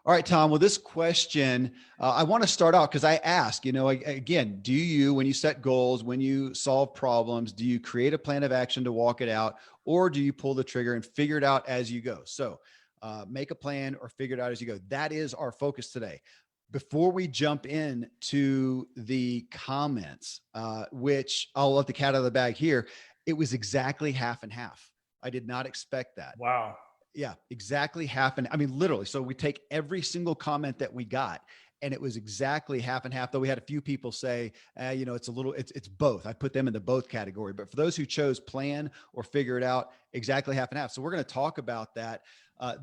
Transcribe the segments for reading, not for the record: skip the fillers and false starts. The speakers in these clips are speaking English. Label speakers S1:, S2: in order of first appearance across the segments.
S1: All right, Tom. Well, this question, I want to start out because I ask, again, do you, when you set goals, when you solve problems, do you create a plan of action to walk it out, or do you pull the trigger and figure it out as you go? So make a plan or figure it out as you go. That is our focus today. Before we jump in to the comments, which I'll let the cat out of the bag here, it was exactly half and half. I did not expect that.
S2: Wow.
S1: Yeah, exactly half. And I mean, literally. So we take every single comment that we got, and it was exactly half and half, though we had a few people say, it's both. I put them in the both category, but for those who chose plan or figure it out, exactly half and half. So we're going to talk about that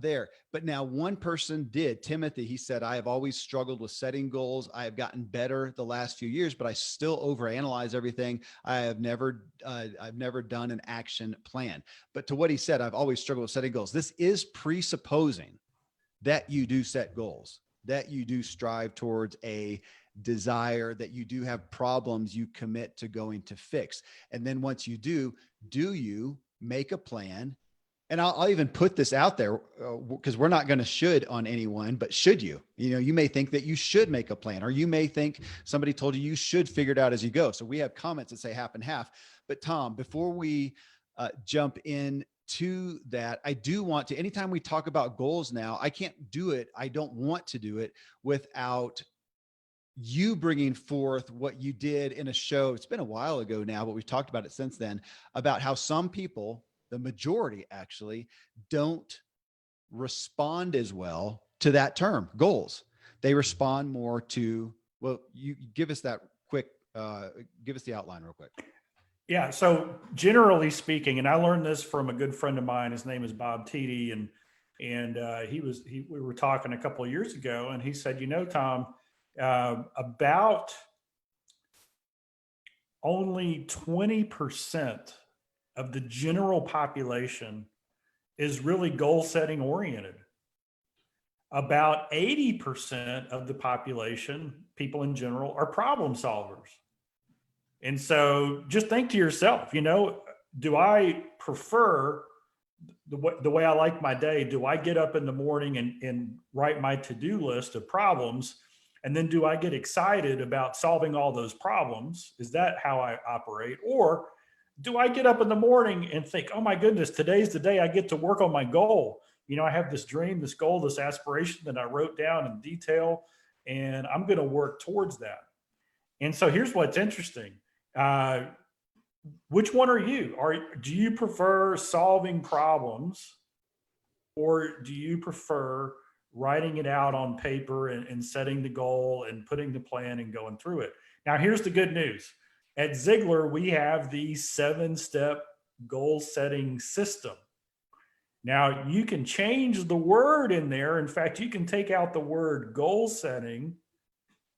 S1: there. But now one person did, Timothy, he said, I have always struggled with setting goals. I have gotten better the last few years, but I still overanalyze everything. I've never done an action plan. But to what he said, I've always struggled with setting goals. This is presupposing that you do set goals, that you do strive towards a desire, that you do have problems you commit to going to fix. And then once you do you make a plan? And I'll even put this out there because we're not going to should on anyone, but should you? You may think that you should make a plan, or you may think somebody told you should figure it out as you go. So we have comments that say half and half. But Tom, before we jump in to that, I do want to, anytime we talk about goals now, I can't do it. I don't want to do it without you bringing forth what you did in a show. It's been a while ago now, but we've talked about it since then, about how some people, the majority actually, don't respond as well to that term, goals. They respond more to, well, you give us that quick, give us the outline real quick.
S2: Yeah. So generally speaking, and I learned this from a good friend of mine, his name is Bob Teedy, and we were talking a couple of years ago, and he said, Tom, about only 20% of the general population is really goal setting oriented. About 80% of the population, people in general, are problem solvers. And so just think to yourself, do I prefer the way I like my day? Do I get up in the morning and write my to-do list of problems? And then do I get excited about solving all those problems? Is that how I operate? Or do I get up in the morning and think, oh my goodness, today's the day I get to work on my goal? I have this dream, this goal, this aspiration that I wrote down in detail, and I'm going to work towards that. And so here's what's interesting. Which one are you? Do you prefer solving problems, or do you prefer writing it out on paper and setting the goal and putting the plan and going through it? Now, here's the good news. At Ziglar, we have the 7-step goal setting system. Now, you can change the word in there. In fact, you can take out the word goal setting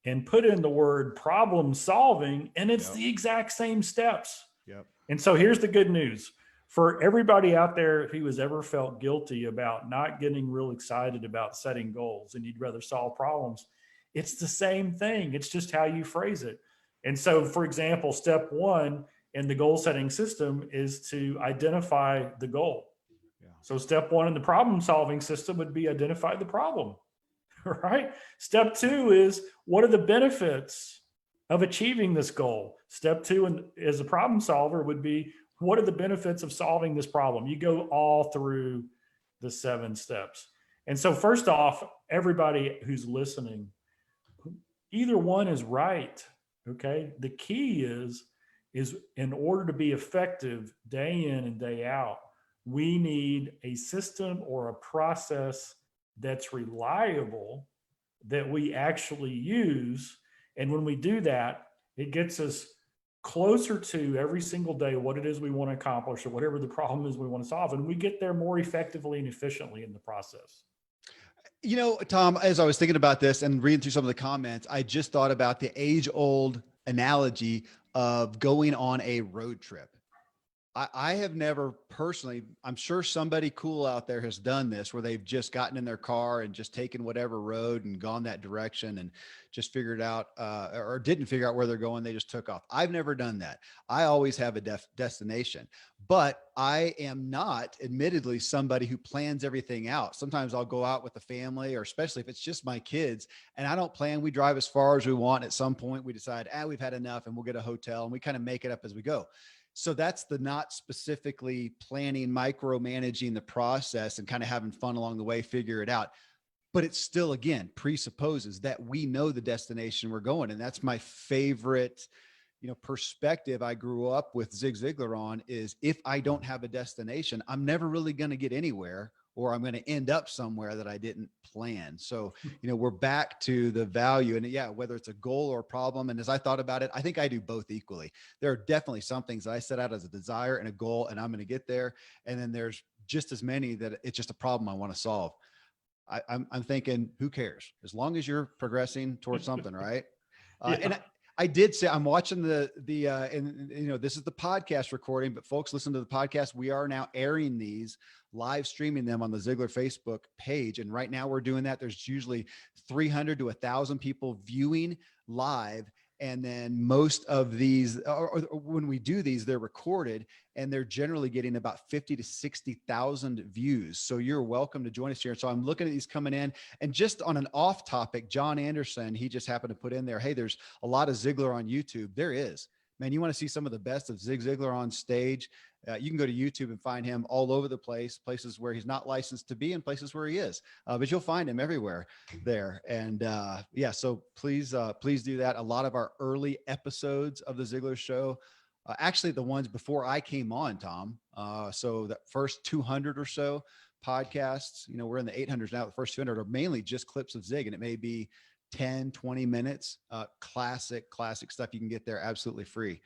S2: and put in the word problem solving, and it's the exact same steps.
S1: Yep.
S2: And so here's the good news. For everybody out there who has ever felt guilty about not getting real excited about setting goals and you'd rather solve problems, it's the same thing. It's just how you phrase it. And so, for example, step 1 in the goal setting system is to identify the goal. Yeah. So step 1 in the problem solving system would be identify the problem, right? Step 2 is, what are the benefits of achieving this goal? Step 2 as a problem solver would be, what are the benefits of solving this problem? You go all through the 7 steps. And so first off, everybody who's listening, either one is right. Okay. The key is in order to be effective day in and day out, we need a system or a process that's reliable, that we actually use. And when we do that, it gets us closer to every single day what it is we want to accomplish, or whatever the problem is we want to solve. And we get there more effectively and efficiently in the process.
S1: Tom, as I was thinking about this and reading through some of the comments, I just thought about the age-old analogy of going on a road trip. I have never personally, I'm sure somebody cool out there has done this where they've just gotten in their car and just taken whatever road and gone that direction and just figured out, or didn't figure out where they're going. They just took off. I've never done that. I always have a destination, but I am not admittedly somebody who plans everything out. Sometimes I'll go out with the family, or especially if it's just my kids, and I don't plan. We drive as far as we want. At some point we decide, we've had enough, and we'll get a hotel, and we kind of make it up as we go. So that's the not specifically planning, micromanaging the process and kind of having fun along the way, figure it out. But it still, again, presupposes that we know the destination we're going. And that's my favorite, perspective I grew up with Zig Ziglar on is if I don't have a destination, I'm never really going to get anywhere, or I'm going to end up somewhere that I didn't plan. So, we're back to the value, and whether it's a goal or a problem. And as I thought about it, I think I do both equally. There are definitely some things that I set out as a desire and a goal, and I'm going to get there. And then there's just as many that it's just a problem I want to solve. I'm thinking, who cares? As long as you're progressing towards something, right?
S2: Yeah.
S1: And I did say, I'm watching and this is the podcast recording, but folks, listen to the podcast. We are now airing these, live streaming them on the Ziglar Facebook page. And right now we're doing that. There's usually 300 to 1,000 people viewing live. And then most of these, or when we do these, they're recorded, and they're generally getting about 50 to 60,000 views. So you're welcome to join us here. So I'm looking at these coming in, and just on an off topic, John Anderson, he just happened to put in there, hey, there's a lot of Ziglar on YouTube. There is, man. You want to see some of the best of Zig Ziglar on stage? You can go to YouTube and find him all over the place, places where he's not licensed to be and places where he is, but you'll find him everywhere there. And so please do that. A lot of our early episodes of the Ziglar Show, actually the ones before I came on, Tom. So the first 200 or so podcasts, we're in the 800s now. The first 200 are mainly just clips of Zig, and it may be 10, 20 minutes, classic stuff. You can get there absolutely free.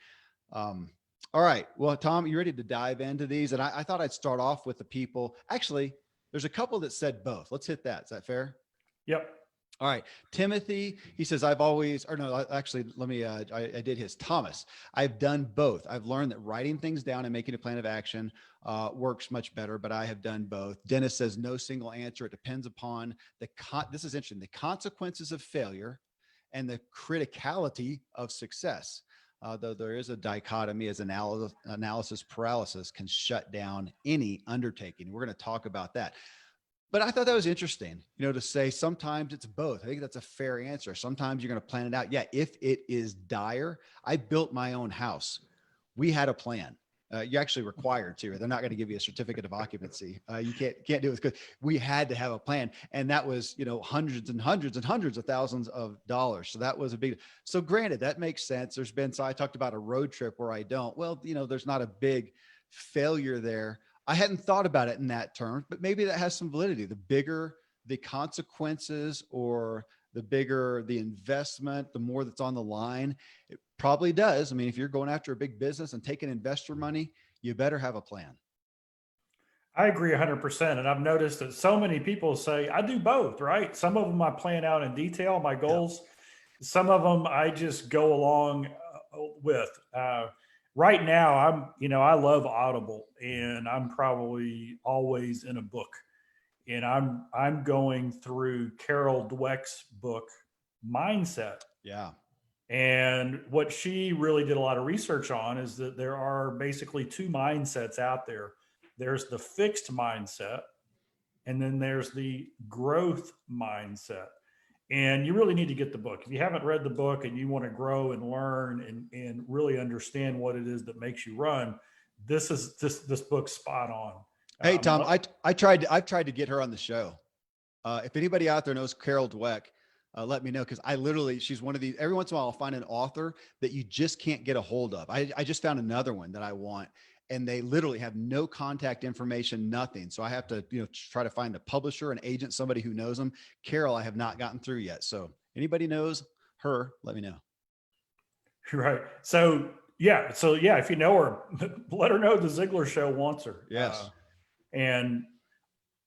S1: All right. Well, Tom, you ready to dive into these? And I thought I'd start off with the people. Actually, there's a couple that said both. Let's hit that. Is that fair?
S2: Yep.
S1: All right. Timothy, he says, I've always, or no, actually, let me, I did his. Thomas, I've done both. I've learned that writing things down and making a plan of action works much better, but I have done both. Dennis says, no single answer. It depends upon this is interesting, the consequences of failure and the criticality of success. Though there is a dichotomy, as analysis paralysis can shut down any undertaking. We're going to talk about that. But I thought that was interesting, to say sometimes it's both. I think that's a fair answer. Sometimes you're going to plan it out. Yeah, if it is dire, I built my own house. We had a plan. You're actually required to. They're not going to give you a certificate of occupancy. You can't do it because we had to have a plan, and that was hundreds and hundreds and hundreds of thousands of dollars. So that was a big. So granted, that makes sense. So I talked about a road trip where I don't. Well, there's not a big failure there. I hadn't thought about it in that term, but maybe that has some validity. The bigger the consequences, or the bigger the investment, the more that's on the line. It probably does. I mean, if you're going after a big business and taking investor money, you better have a plan.
S2: I agree 100%. And I've noticed that so many people say, I do both, right? Some of them I plan out in detail, my goals. Yep. Some of them I just go along with. Right now, I love Audible, and I'm probably always in a book. And I'm going through Carol Dweck's book, Mindset.
S1: Yeah.
S2: And what she really did a lot of research on is that there are basically two mindsets out there. There's the fixed mindset, and then there's the growth mindset. And you really need to get the book. If you haven't read the book and you want to grow and learn and really understand what it is that makes you run, this book's spot on.
S1: Hey, Tom, I've tried to get her on the show. If anybody out there knows Carol Dweck, let me know. Cause she's one of these, every once in a while I'll find an author that you just can't get a hold of. I just found another one that I want, and they literally have no contact information, nothing. So I have to, try to find a publisher, an agent, somebody who knows them. Carol, I have not gotten through yet. So anybody knows her, let me know.
S2: Right. So yeah, if you know her, let her know the Ziglar Show wants her.
S1: Yes.
S2: And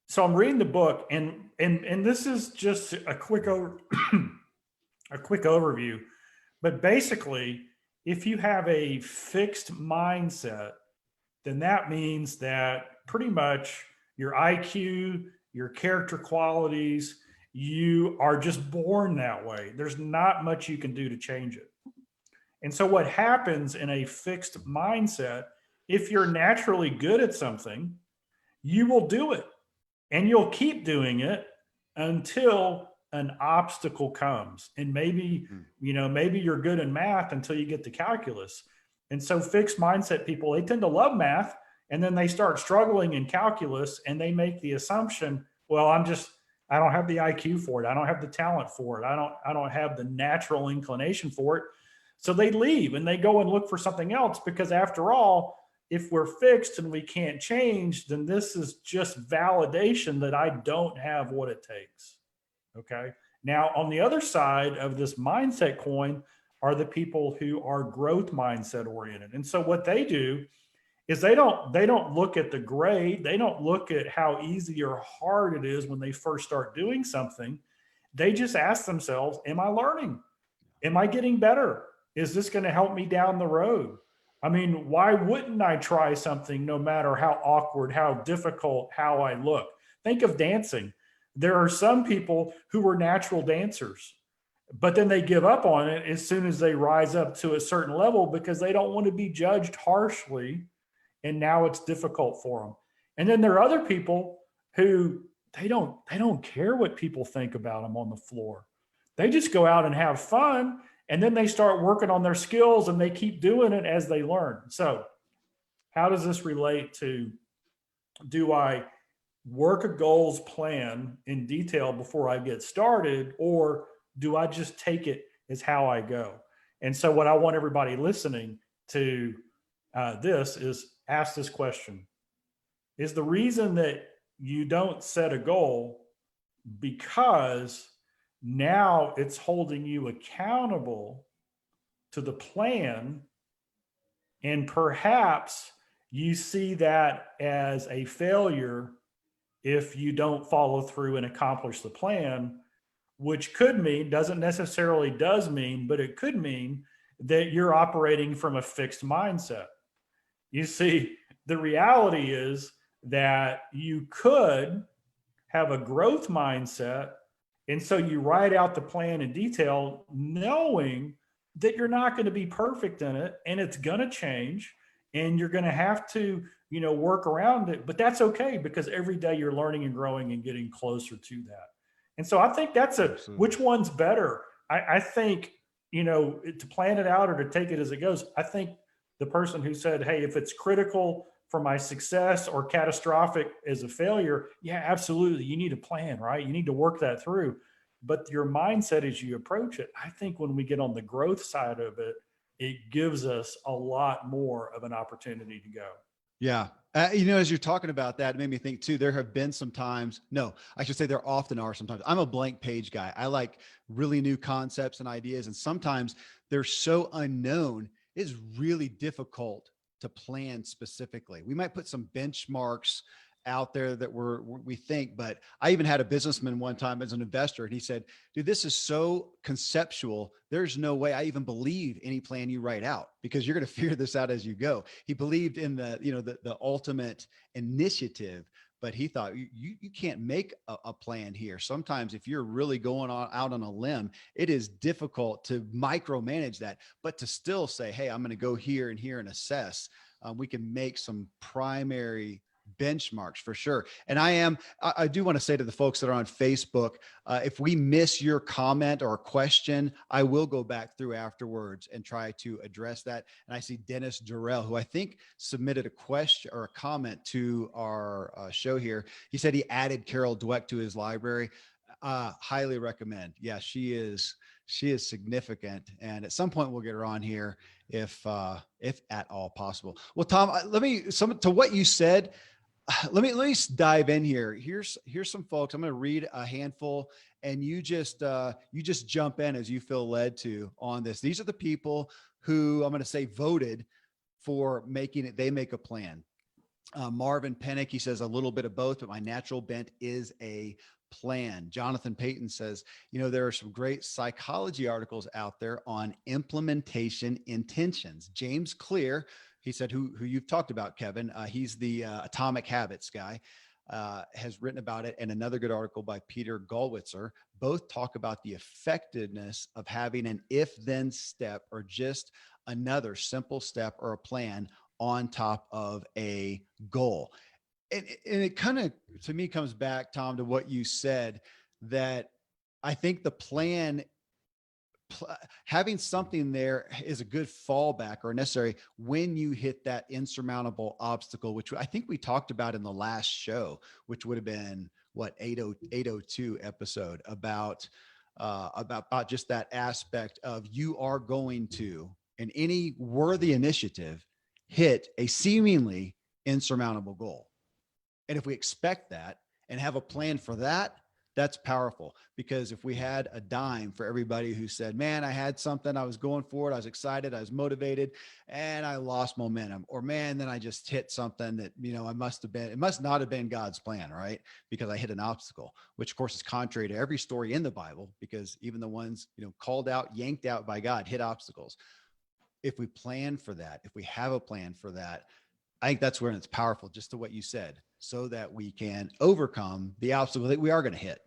S2: so I'm reading the book, and this is just a quick overview. But basically, if you have a fixed mindset, then that means that pretty much your IQ, your character qualities, you are just born that way. There's not much you can do to change it. And so, what happens in a fixed mindset, if you're naturally good at something, you will do it and you'll keep doing it until an obstacle comes. And maybe,
S1: Mm.
S2: maybe you're good in math until you get to calculus. And so, fixed mindset people, they tend to love math and then they start struggling in calculus and they make the assumption, well, I don't have the IQ for it. I don't have the talent for it. I don't have the natural inclination for it. So they leave and they go and look for something else because after all, if we're fixed and we can't change, then this is just validation that I don't have what it takes. Okay. Now, on the other side of this mindset coin are the people who are growth mindset oriented. And so what they do is they don't look at the grade, they don't look at how easy or hard it is when they first start doing something. They just ask themselves, am I learning? Am I getting better? Is this going to help me down the road? I mean, why wouldn't I try something no matter how awkward, how difficult, how I look? Think of dancing. There are some people who are natural dancers, but then they give up on it as soon as they rise up to a certain level because they don't want to be judged harshly. And now it's difficult for them. And then there are other people who they don't care what people think about them on the floor. They just go out and have fun and then they start working on their skills and they keep doing it as they learn. So, how does this relate to, do I work a goals plan in detail before I get started, or do I just take it as how I go? And so, what I want everybody listening to this is ask this question: is the reason that you don't set a goal because now it's holding you accountable to the plan, and perhaps you see that as a failure if you don't follow through and accomplish the plan, which could mean, doesn't necessarily does mean, but it could mean that you're operating from a fixed mindset. You see, the reality is that you could have a growth mindset. And so you write out the plan in detail, knowing that you're not going to be perfect in it and it's going to change and you're going to have to, work around it. But that's okay because every day you're learning and growing and getting closer to that. And so I think that's which one's better? I think, to plan it out or to take it as it goes. I think the person who said, hey, if it's critical for my success or catastrophic as a failure, yeah, absolutely. You need a plan, right? You need to work that through. But your mindset as you approach it, I think when we get on the growth side of it, it gives us a lot more of an opportunity to go.
S1: Yeah. As you're talking about that, it made me think too, there have been some times, no, I should say there often are sometimes. I'm a blank page guy. I like really new concepts and ideas. And sometimes they're so unknown, it's really difficult to plan specifically. We might put some benchmarks out there that we think, but I even had a businessman one time as an investor, and he said, dude, this is so conceptual. There's no way I even believe any plan you write out because you're going to figure this out as you go. He believed in the ultimate initiative, but he thought you can't make a plan here. Sometimes if you're really going out on a limb, it is difficult to micromanage that, but to still say, hey, I'm going to go here and here and assess. We can make some primary benchmarks for sure. And I do want to say to the folks that are on Facebook, if we miss your comment or question, I will go back through afterwards and try to address that. And I see Dennis Durrell, who I think submitted a question or a comment to our show here. He said he added Carol Dweck to his library. Highly recommend. Yeah, she is significant. And at some point we'll get her on here if at all possible. Well, Tom, to what you said, let me dive in here. Here's some folks. I'm going to read a handful and you just jump in as you feel led to on this. These are the people who I'm going to say voted for making it. They make a plan. Marvin Pennick, he says a little bit of both, but my natural bent is a plan. Jonathan Payton says, there are some great psychology articles out there on implementation intentions. James Clear, he said, who you've talked about, Kevin. He's the Atomic Habits guy, has written about it. And another good article by Peter Gollwitzer, both talk about the effectiveness of having an if-then step, or just another simple step or a plan on top of a goal. And it kind of, to me, comes back, Tom, to what you said, that I think the plan, having something there is a good fallback, or necessary when you hit that insurmountable obstacle, which I think we talked about in the last show, which would have been what, 802 episode, about just that aspect of, you are going to, in any worthy initiative, hit a seemingly insurmountable goal. And if we expect that and have a plan for that, that's powerful. Because if we had a dime for everybody who said, man, I had something, I was going for it, I was excited, I was motivated, and I lost momentum, or man, then I just hit something that, it must not have been God's plan, right? Because I hit an obstacle, which of course is contrary to every story in the Bible, because even the ones, called out, yanked out by God, hit obstacles. If we plan for that, if we have a plan for that, I think that's where it's powerful, just to what you said, so that we can overcome the obstacle that we are going to hit.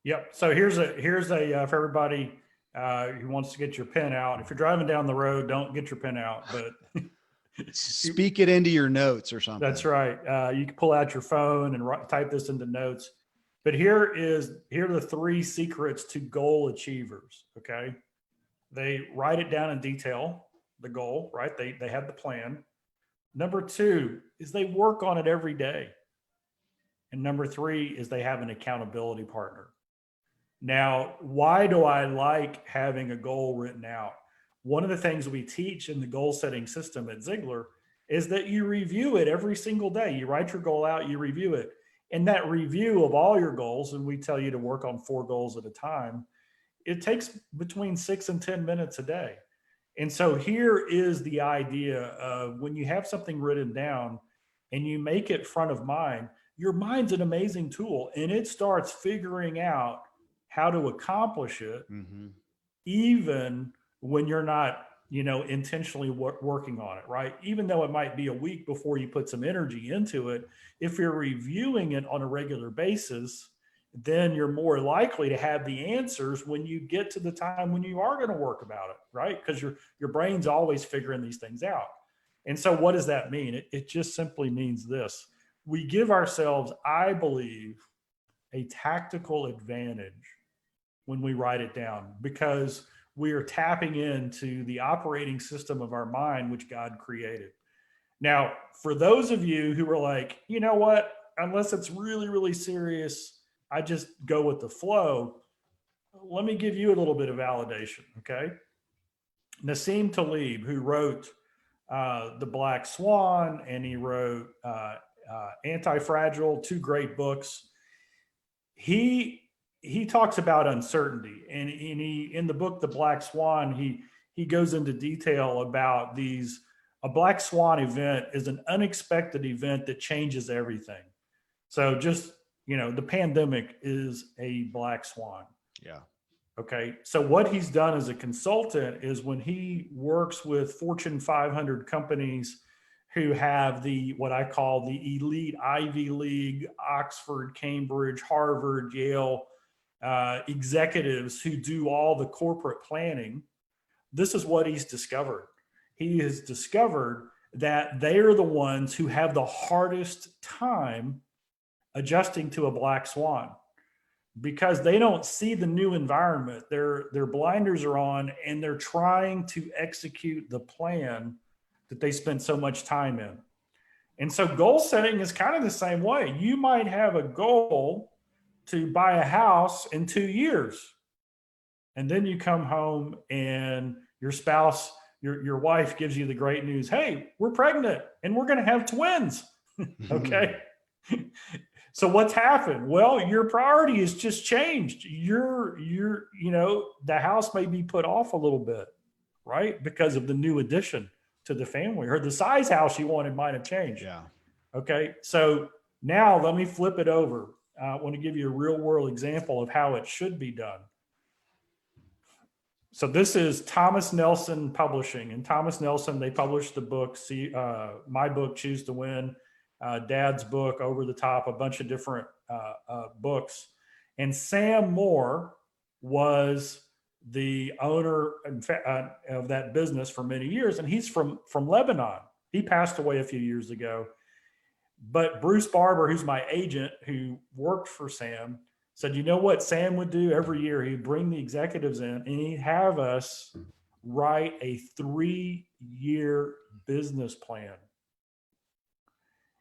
S2: Yep. So here's a for everybody who wants to get your pen out. If you're driving down the road, don't get your pen out, but
S1: speak it into your notes or something.
S2: That's right. You can pull out your phone and type this into notes. But here are the 3 secrets to goal achievers. Okay. They write it down in detail, the goal, right? They have the plan. Number 2 is they work on it every day. And number 3 is they have an accountability partner. Now, why do I like having a goal written out? One of the things we teach in the goal setting system at Ziglar is that you review it every single day. You write your goal out, you review it. And that review of all your goals, and we tell you to work on 4 goals at a time, it takes between 6 and 10 minutes a day. And so here is the idea of, when you have something written down and you make it front of mind, your mind's an amazing tool, and it starts figuring out how to accomplish it, even when you're not, intentionally working on it, right? Even though it might be a week before you put some energy into it, if you're reviewing it on a regular basis, then you're more likely to have the answers when you get to the time when you are going to work about it, right? Because your brain's always figuring these things out. And so what does that mean? It just simply means this. We give ourselves, I believe, a tactical advantage when we write it down, because we are tapping into the operating system of our mind, which God created. Now, for those of you who are like, you know what, unless it's really, really serious, I just go with the flow. Let me give you a little bit of validation, okay? Nassim Taleb, who wrote The Black Swan, and he wrote Anti-Fragile, 2 great books. He talks about uncertainty, and he, in the book The Black Swan, he goes into detail about a black swan event is an unexpected event that changes everything. So just, the pandemic is a black swan.
S1: Yeah.
S2: Okay. So what he's done as a consultant is, when he works with Fortune 500 companies who have what I call the elite Ivy League, Oxford, Cambridge, Harvard, Yale executives who do all the corporate planning, this is what he's discovered. He has discovered that they are the ones who have the hardest time adjusting to a black swan, because they don't see the new environment. Their blinders are on, and they're trying to execute the plan that they spent so much time in. And so goal setting is kind of the same way. You might have a goal to buy a house in 2 years, and then you come home and your spouse, your wife, gives you the great news: hey, we're pregnant and we're going to have twins. Okay. So what's happened? Well, your priority has just changed. The house may be put off a little bit, right? Because of the new addition to the family, or the size house you wanted might have changed.
S1: Yeah.
S2: Okay. So now let me flip it over. I want to give you a real world example of how it should be done. So this is Thomas Nelson Publishing, and Thomas Nelson, they published the book, my book, Choose to Win, Dad's book, Over the Top, a bunch of different books. And Sam Moore was the owner of that business for many years, and he's from Lebanon. He passed away a few years ago. But Bruce Barber, who's my agent, who worked for Sam, said, you know what Sam would do every year? He'd bring the executives in and he'd have us write a 3-year business plan.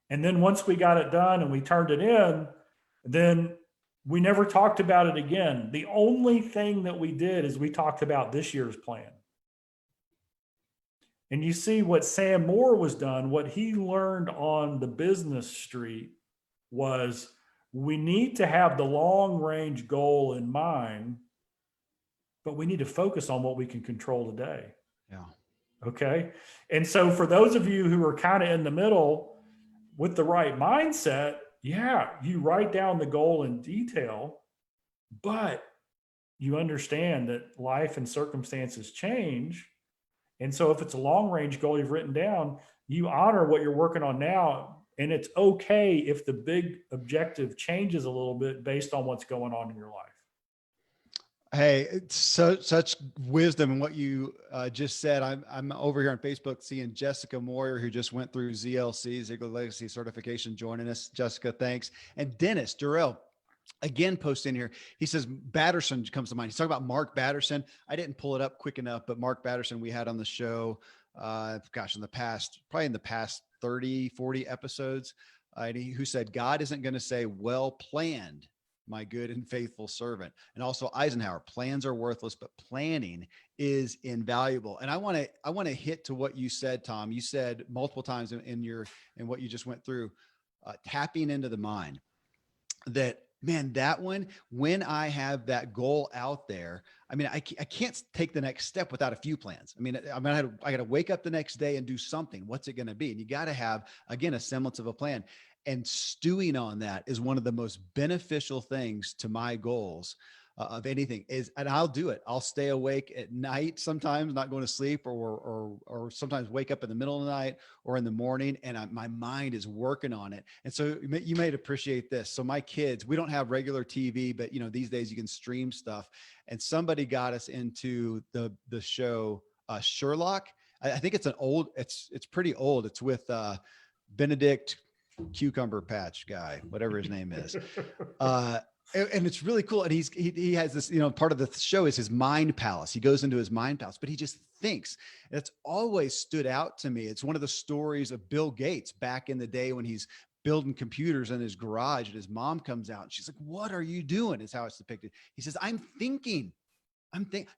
S2: And then once we got it done and we turned it in, then we never talked about it again. The only thing that we did is we talked about this year's plan. And you see what Sam Moore was done, what he learned on the business street was we need to have the long range goal in mind, but we need to focus on what we can control today.
S1: Yeah.
S2: Okay. And so for those of you who are kind of in the middle with the right mindset, yeah, you write down the goal in detail, but you understand that life and circumstances change. And so if it's a long range goal you've written down, you honor what you're working on now. And it's okay if the big objective changes a little bit based on what's going on in your life.
S1: Hey, it's such wisdom in what you just said. I'm over here on Facebook seeing Jessica Moyer, who just went through ZLC, Ziglar Legacy Certification, joining us. Jessica, thanks. And Dennis Durrell, again, post in here. He says Batterson comes to mind. He's talking about Mark Batterson. I didn't pull it up quick enough, but Mark Batterson we had on the show, in the past 30, 40 episodes, who said, God isn't going to say, well planned, my good and faithful servant. And also Eisenhower, plans are worthless, but planning is invaluable. And I want to hit to what you said, Tom. You said multiple times in what you just went through, tapping into the mind. That, man, that one, when I have that goal out there, I mean, I can't take the next step without a few plans. I mean, I got to wake up the next day and do something. What's it going to be? And you got to have, again, a semblance of a plan. And stewing on that is one of the most beneficial things to my goals of anything and I'll do it. I'll stay awake at night, sometimes not going to sleep, or sometimes wake up in the middle of the night or in the morning, and my mind is working on it. And so you may appreciate this. So my kids, we don't have regular TV, but these days you can stream stuff. And somebody got us into the show Sherlock. I think it's it's pretty old. It's with Benedict Cucumber Patch guy, whatever his name is. And it's really cool. And he has this, part of the show is his mind palace. He goes into his mind palace, but he just thinks. And it's always stood out to me. It's one of the stories of Bill Gates back in the day when he's building computers in his garage and his mom comes out and she's like, what are you doing? Is how it's depicted. He says, I'm thinking.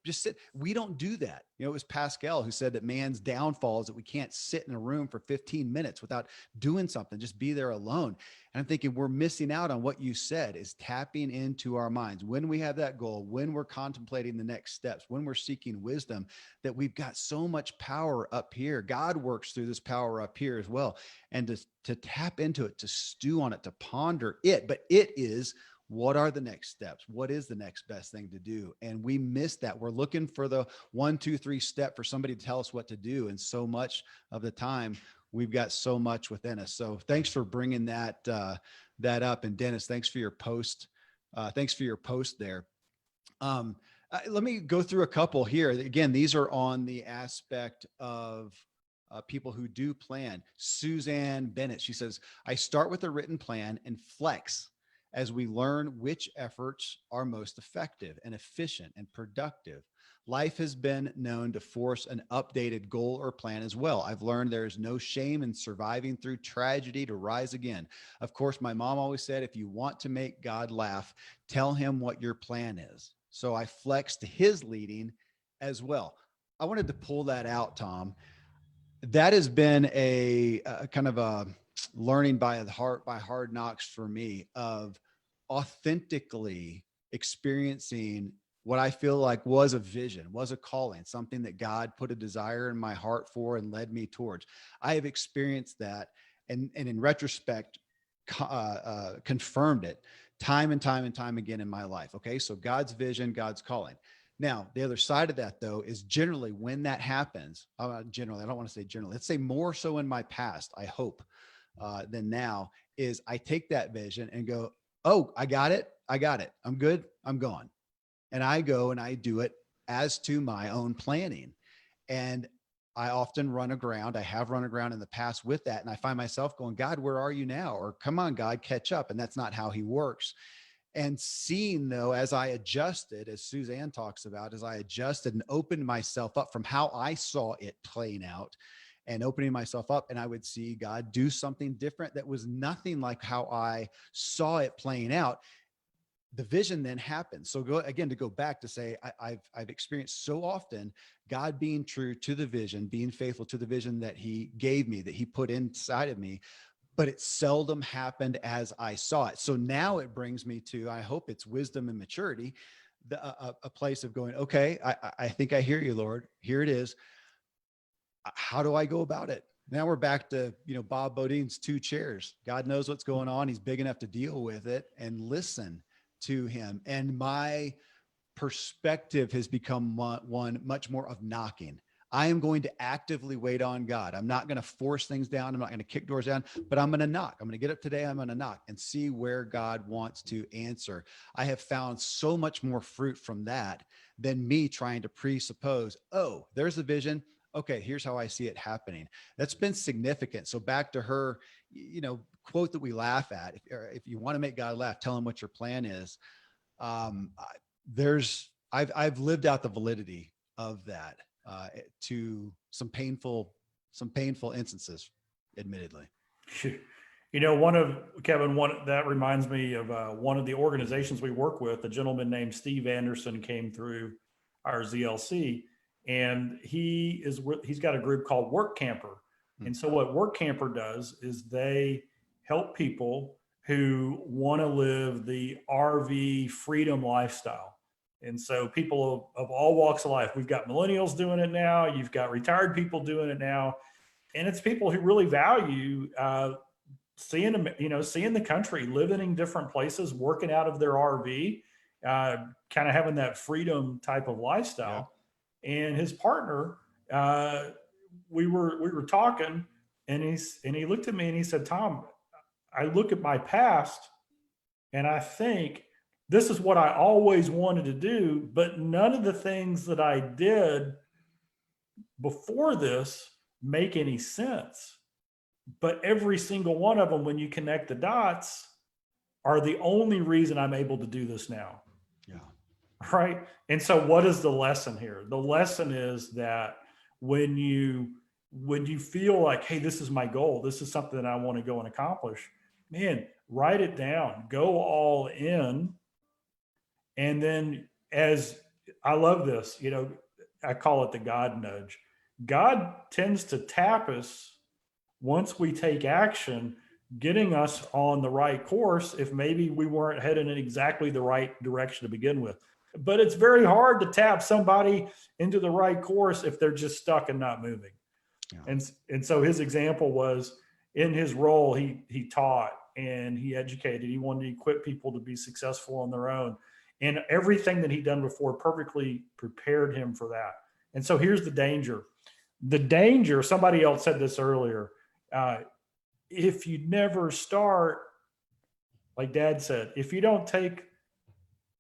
S1: Just sit. We don't do that. It was Pascal who said that man's downfall is that we can't sit in a room for 15 minutes without doing something, just be there alone. And I'm thinking we're missing out on what you said, is tapping into our minds. When we have that goal, when we're contemplating the next steps, when we're seeking wisdom, that we've got so much power up here. God works through this power up here as well. And to tap into it, to stew on it, to ponder it, but it is, what are the next steps? What is the next best thing to do? And we miss that. We're looking for the 1, 2, 3 step for somebody to tell us what to do. And so much of the time we've got so much within us. So thanks for bringing that up. And Dennis, thanks for your post. Thanks for your post there. Let me go through a couple here. Again, these are on the aspect of people who do plan. Suzanne Bennett, she says, I start with a written plan and flex as we learn which efforts are most effective and efficient and productive. Life has been known to force an updated goal or plan as well. I've learned there is no shame in surviving through tragedy to rise again. Of course, my mom always said, if you want to make God laugh, tell him what your plan is. So I flexed to his leading as well. I wanted to pull that out, Tom. That has been a kind of a learning by hard knocks for me, of authentically experiencing what I feel like was a vision, was a calling, something that God put a desire in my heart for and led me towards. I have experienced that, and in retrospect, confirmed it time and time and time again in my life. Okay. So God's vision, God's calling. Now, the other side of that, though, is generally when that happens, generally, I don't want to say generally, let's say more so in my past, I hope, than now, is I take that vision and go, oh, I got it. I got it. I'm good. I'm gone. And I go and I do it as to my own planning. And I often run aground. I have run aground in the past with that. And I find myself going, God, where are you now? Or come on, God, catch up. And that's not how he works. And seeing, though, as I adjusted, as Suzanne talks about, as I adjusted and opened myself up from how I saw it playing out and opening myself up, and I would see God do something different that was nothing like how I saw it playing out. The vision then happens. So to go back to say, I've experienced so often God being true to the vision, being faithful to the vision that he gave me, that he put inside of me, but it seldom happened as I saw it. So now it brings me to, I hope it's wisdom and maturity, a place of going, okay, I think I hear you, Lord. Here it is. How do I go about it? Now we're back to, Bob Bodine's 2 chairs. God knows what's going on. He's big enough to deal with it and listen to him. And my perspective has become one much more of knocking. I am going to actively wait on God. I'm not going to force things down. I'm not going to kick doors down, but I'm going to knock. I'm going to get up today. I'm going to knock and see where God wants to answer. I have found so much more fruit from that than me trying to presuppose, oh, there's a vision. Okay, here's how I see it happening. That's been significant. So back to her, quote that we laugh at. If you want to make God laugh, tell him what your plan is. I've lived out the validity of that to some painful instances, admittedly.
S2: Kevin, that reminds me of one of the organizations we work with. A gentleman named Steve Anderson came through our ZLC, and he's got a group called Work Camper. And so what Work Camper does is they help people who want to live the RV freedom lifestyle. And so people of all walks of life, we've got millennials doing it now. You've got retired people doing it now. And it's people who really value seeing the country, living in different places, working out of their RV, kind of having that freedom type of lifestyle. Yeah. And his partner, we were talking, and he looked at me and he said, Tom, I look at my past and I think this is what I always wanted to do, but none of the things that I did before this make any sense. But every single one of them, when you connect the dots, are the only reason I'm able to do this now.
S1: Yeah.
S2: Right. And so what is the lesson here? The lesson is that when you feel like, hey, this is my goal, this is something that I want to go and accomplish, man, write it down, go all in. And then, as I love this, I call it the God nudge. God tends to tap us once we take action, getting us on the right course if maybe we weren't heading in exactly the right direction to begin with. But it's very hard to tap somebody into the right course if they're just stuck and not moving. Yeah. And so his example was, in his role, he taught and he educated. He wanted to equip people to be successful on their own. And everything that he'd done before perfectly prepared him for that. And so here's the danger. Somebody else said this earlier. If you never start, like Dad said, if you don't take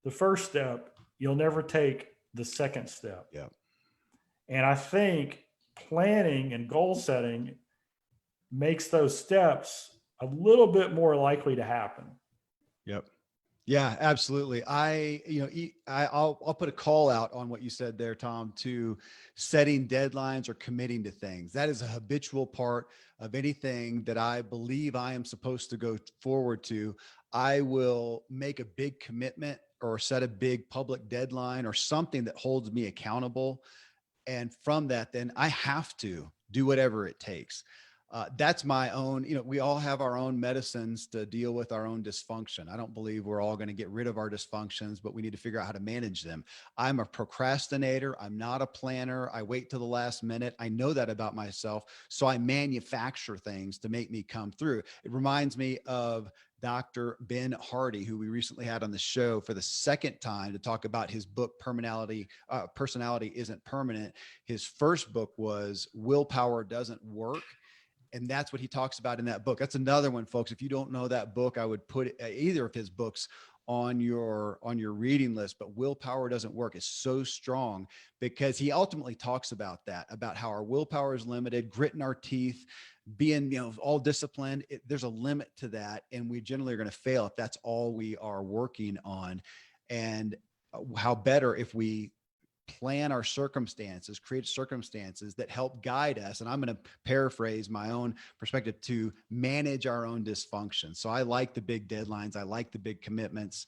S2: the first step, you'll never take the second step.
S1: Yeah.
S2: And I think planning and goal setting makes those steps a little bit more likely to happen.
S1: Yep. Yeah, absolutely. I'll put a call out on what you said there, Tom, to setting deadlines or committing to things. That is a habitual part of anything that I believe I am supposed to go forward to. I will make a big commitment or set a big public deadline or something that holds me accountable. And from that, then I have to do whatever it takes. That's my own, we all have our own medicines to deal with our own dysfunction. I don't believe we're all going to get rid of our dysfunctions, but we need to figure out how to manage them. I'm a procrastinator. I'm not a planner. I wait till the last minute. I know that about myself. So I manufacture things to make me come through. It reminds me of Dr. Ben Hardy, who we recently had on the show for the second time to talk about his book, Personality Isn't Permanent. His first book was Willpower Doesn't Work. And that's what he talks about in that book. That's another one, folks. If you don't know that book, I would put either of his books on your reading list. But Willpower Doesn't Work is so strong because he ultimately talks about that, about how our willpower is limited, gritting our teeth, being, all disciplined. There's a limit to that. And we generally are going to fail if that's all we are working on. And how better if we plan our circumstances, create circumstances that help guide us. And I'm going to paraphrase my own perspective, to manage our own dysfunction. So I like the big deadlines. I like the big commitments.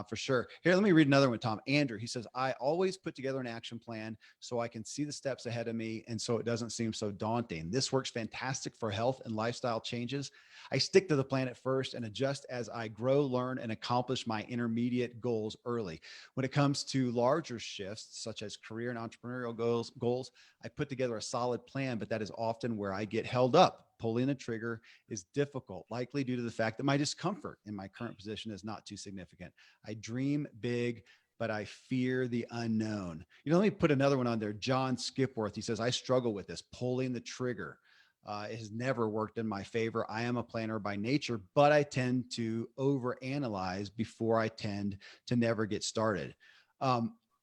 S1: For sure. Here, let me read another one, Tom. Andrew, he says, I always put together an action plan so I can see the steps ahead of me and so it doesn't seem so daunting. This works fantastic for health and lifestyle changes. I stick to the plan at first and adjust as I grow, learn, and accomplish my intermediate goals early. When it comes to larger shifts, such as career and entrepreneurial goals, I put together a solid plan, but that is often where I get held up. Pulling the trigger is difficult, likely due to the fact that my discomfort in my current position is not too significant. I dream big, but I fear the unknown. Let me put another one on there. John Skipworth, he says, I struggle with this, pulling the trigger. It has never worked in my favor. I am a planner by nature, but I tend to overanalyze before I tend to never get started.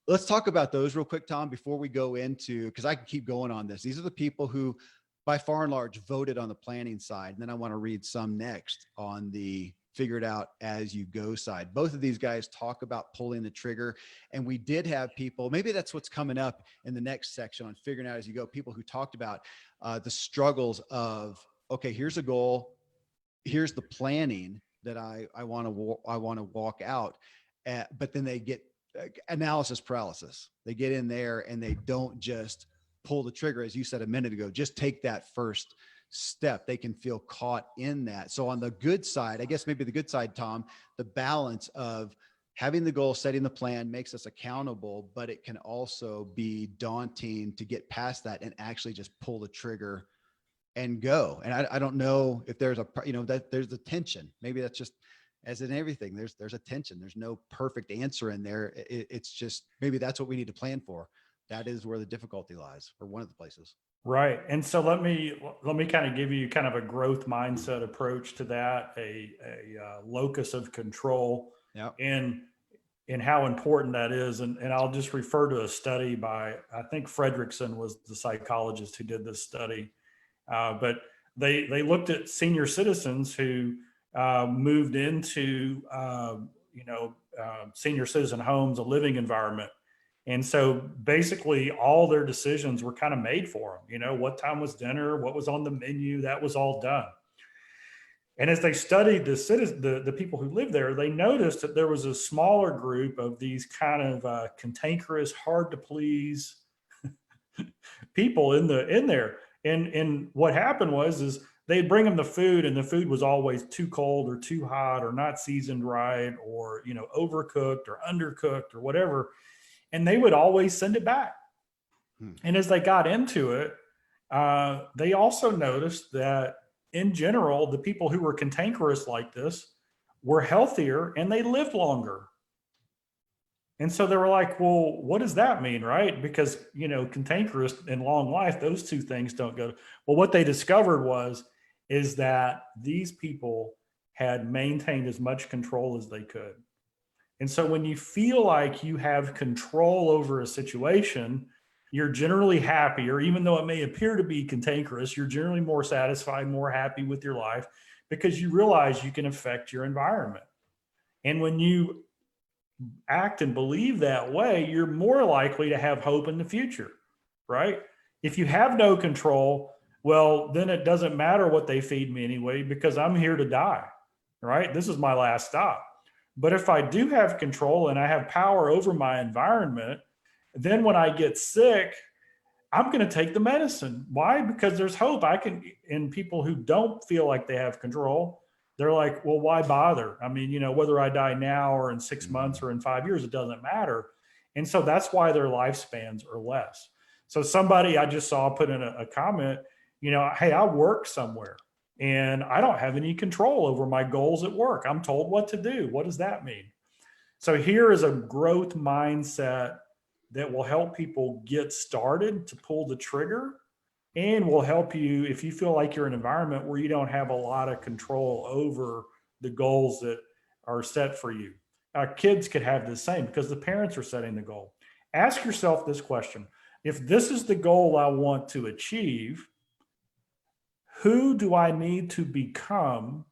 S1: Let's talk about those real quick, Tom, before we go into, because I can keep going on this. These are the people who, by far and large, voted on the planning side. And then I want to read some next on the figure it out as you go side. Both of these guys talk about pulling the trigger. And we did have people, maybe that's what's coming up in the next section on figuring out as you go, people who talked about the struggles of, okay, here's a goal. Here's the planning that I want to walk out. But then they get analysis paralysis. They get in there and they don't just pull the trigger, as you said a minute ago, just take that first step. They can feel caught in that. So on the good side, I guess maybe the good side, Tom, the balance of having the goal, setting the plan makes us accountable, but it can also be daunting to get past that and actually just pull the trigger and go. And I don't know if there's that there's a tension. Maybe that's just, as in everything, there's a tension. There's no perfect answer in there. It's just, maybe that's what we need to plan for. That is where the difficulty lies, or one of the places.
S2: Right. And so let me kind of give you kind of a growth mindset approach to that, a locus of control,
S1: Yeah.
S2: and how important that is. And I'll just refer to a study by, I think Fredrickson was the psychologist who did this study. But they looked at senior citizens who moved into, senior citizen homes, a living environment. And so basically all their decisions were kind of made for them. What time was dinner, what was on the menu, that was all done. And as they studied the people who lived there, they noticed that there was a smaller group of these kind of cantankerous, hard to please people in there. And what happened is they'd bring them the food, and the food was always too cold or too hot or not seasoned right, or overcooked or undercooked or whatever. And they would always send it back. And as they got into it, they also noticed that in general, the people who were cantankerous like this were healthier and they lived longer. And so they were like, well, what does that mean, right? Because, cantankerous and long life, those two things don't go. Well, what they discovered is that these people had maintained as much control as they could. And so when you feel like you have control over a situation, you're generally happier, even though it may appear to be cantankerous. You're generally more satisfied, more happy with your life, because you realize you can affect your environment. And when you act and believe that way, you're more likely to have hope in the future, right? If you have no control, well, then it doesn't matter what they feed me anyway, because I'm here to die, right? This is my last stop. But if I do have control and I have power over my environment, then when I get sick, I'm going to take the medicine. Why? Because there's hope. And people who don't feel like they have control, they're like, well, why bother? I mean, whether I die now or in 6 months or in 5 years, it doesn't matter. And so that's why their lifespans are less. So somebody I just saw put in a comment, hey, I work somewhere. and I don't have any control over my goals at work. I'm told what to do. What does that mean? So here is a growth mindset that will help people get started to pull the trigger, and will help you if you feel like you're in an environment where you don't have a lot of control over the goals that are set for you. Kids could have the same because the parents are setting the goal. Ask yourself this question: if this is the goal I want to achieve, who do I need to become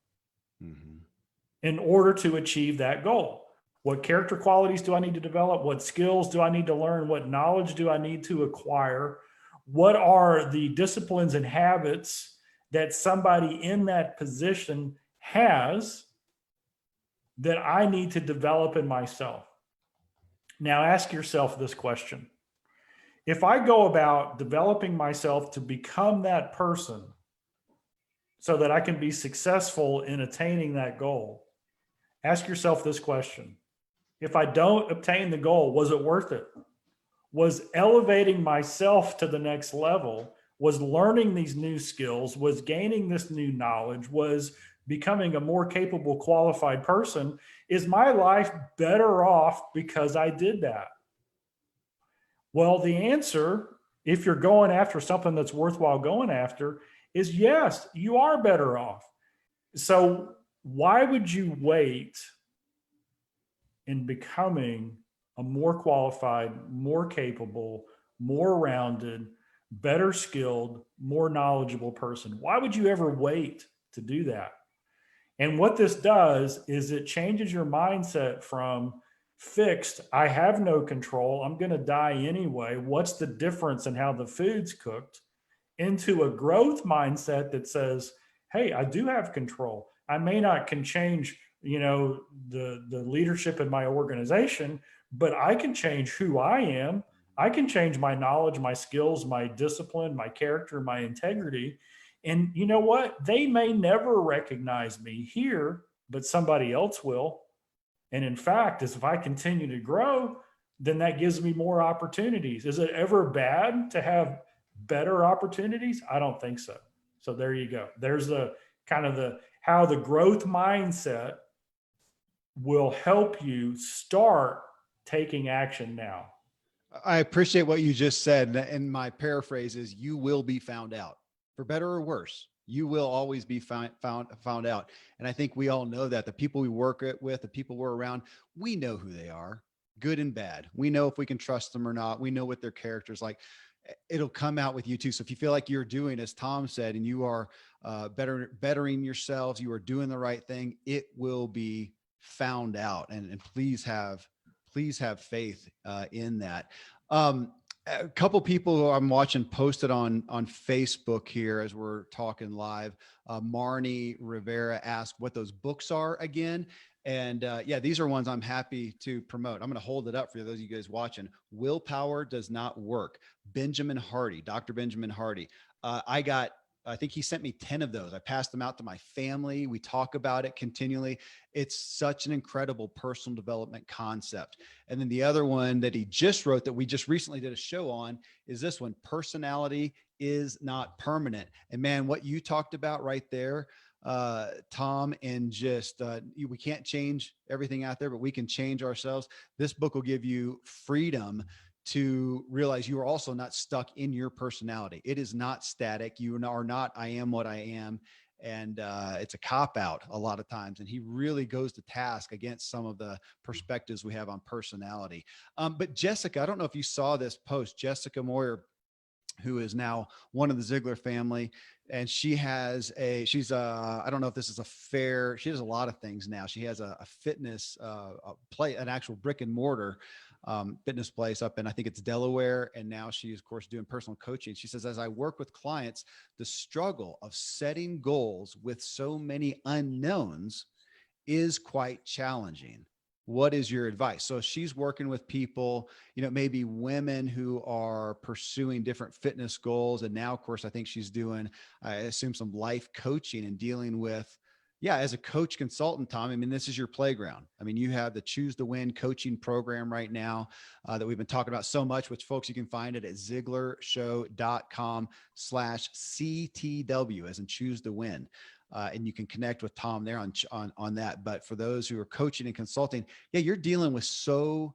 S1: Mm-hmm.
S2: in order to achieve that goal? What character qualities do I need to develop? What skills do I need to learn? What knowledge do I need to acquire? What are the disciplines and habits that somebody in that position has that I need to develop in myself? Now, ask yourself this question: if I go about developing myself to become that person so that I can be successful in attaining that goal, ask yourself this question: if I don't obtain the goal, was it worth it? Was elevating myself to the next level, was learning these new skills, was gaining this new knowledge, was becoming a more capable, qualified person, is my life better off because I did that? Well, the answer, if you're going after something that's worthwhile going after, is yes, you are better off. So why would you wait in becoming a more qualified, more capable, more rounded, better skilled, more knowledgeable person? Why would you ever wait to do that? And what this does is it changes your mindset from fixed, I have no control, I'm going to die anyway, what's the difference in how the food's cooked, into a growth mindset that says, hey, I do have control. I may not can change, the leadership in my organization, but I can change who I am. I can change my knowledge, my skills, my discipline, my character, my integrity. And you know what? They may never recognize me here, but somebody else will. And in fact, as if I continue to grow, then that gives me more opportunities. Is it ever bad to have better opportunities? I don't think so. So there you go. There's the kind of the how the growth mindset will help you start taking action now.
S1: I appreciate what you just said. And my paraphrase is, you will be found out, for better or worse. You will always be found out. And I think we all know that the people we work with, the people we're around, we know who they are, good and bad. We know if we can trust them or not. We know what their character's like. It'll come out with you too. So if you feel like you're doing, as Tom said, and you are bettering yourselves, you are doing the right thing, it will be found out. And please have faith in that. A couple people who I'm watching posted on Facebook here as we're talking live. Marnie Rivera asked what those books are again. And yeah, these are ones I'm happy to promote. I'm going to hold it up for those of you guys watching. Willpower Does Not Work. Benjamin Hardy, Dr. Benjamin Hardy. I think he sent me 10 of those. I passed them out to my family. We talk about it continually. It's such an incredible personal development concept. And then the other one that he just wrote that we just recently did a show on is this one: Personality Is Not Permanent. And man, what you talked about right there, Tom, and just we can't change everything out there, but we can change ourselves. This book will give you freedom to realize you are also not stuck in your personality. It is not static. You are not, I am what I am. And it's a cop out a lot of times. And he really goes to task against some of the perspectives we have on personality. But Jessica, I don't know if you saw this post, Jessica Moyer, who is now one of the Ziglar family. And she has I don't know if this is she has a lot of things now. She has a fitness an actual brick and mortar fitness place up in, I think it's Delaware. And now she is, of course, doing personal coaching. She says, as I work with clients, the struggle of setting goals with so many unknowns is quite challenging. What is your advice? So she's working with people, maybe women who are pursuing different fitness goals. And now, of course, I think she's doing, I assume, some life coaching and dealing with, as a coach consultant, Tom, I mean, this is your playground. I mean, you have the Choose to Win coaching program right now that we've been talking about so much, which folks, you can find it at ziglarshow.com/CTW, as in Choose to Win. And you can connect with Tom there on that. But for those who are coaching and consulting, yeah, you're dealing with so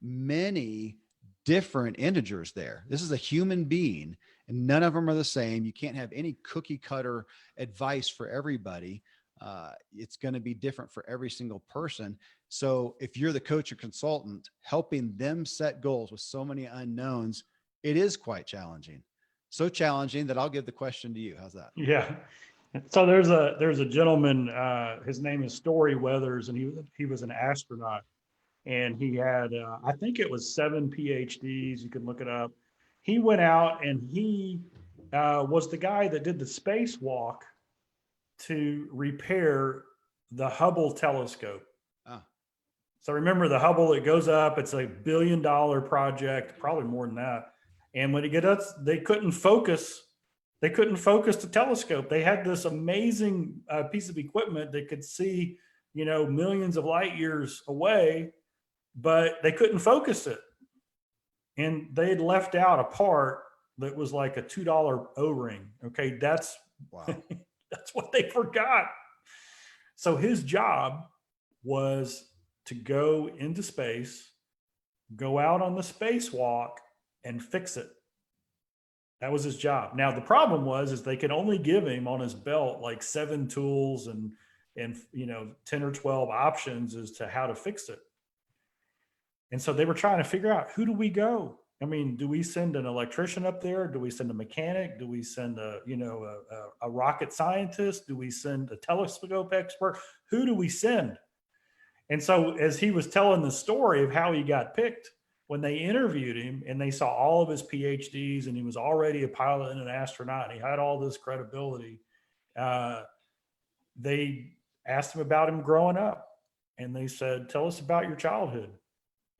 S1: many different integers there. This is a human being and none of them are the same. You can't have any cookie cutter advice for everybody. It's going to be different for every single person. So if you're the coach or consultant helping them set goals with so many unknowns, it is quite challenging. So challenging that I'll give the question to you. How's that?
S2: Yeah. So there's a gentleman, his name is Story Weathers, and he was an astronaut, and he had I think it was 7 PhDs. You can look it up. He went out and he was the guy that did the spacewalk to repair the Hubble telescope.
S1: Oh.
S2: So remember the Hubble, it goes up, it's a $1 billion project, probably more than that. And when it gets up, they couldn't focus the telescope. They had this amazing piece of equipment that could see, millions of light years away, but they couldn't focus it. And they had left out a part that was like a $2 O-ring. Okay. That's
S1: wow.
S2: That's what they forgot. So his job was to go into space, go out on the spacewalk and fix it. That was his job. Now, the problem is they could only give him on his belt like 7 tools and 10 or 12 options as to how to fix it. And so they were trying to figure out, who do we go? I mean, do we send an electrician up there? Do we send a mechanic? Do we send a rocket scientist? Do we send a telescope expert? Who do we send? And so as he was telling the story of how he got picked, when they interviewed him and they saw all of his PhDs and he was already a pilot and an astronaut, and he had all this credibility, they asked him about him growing up. And they said, tell us about your childhood.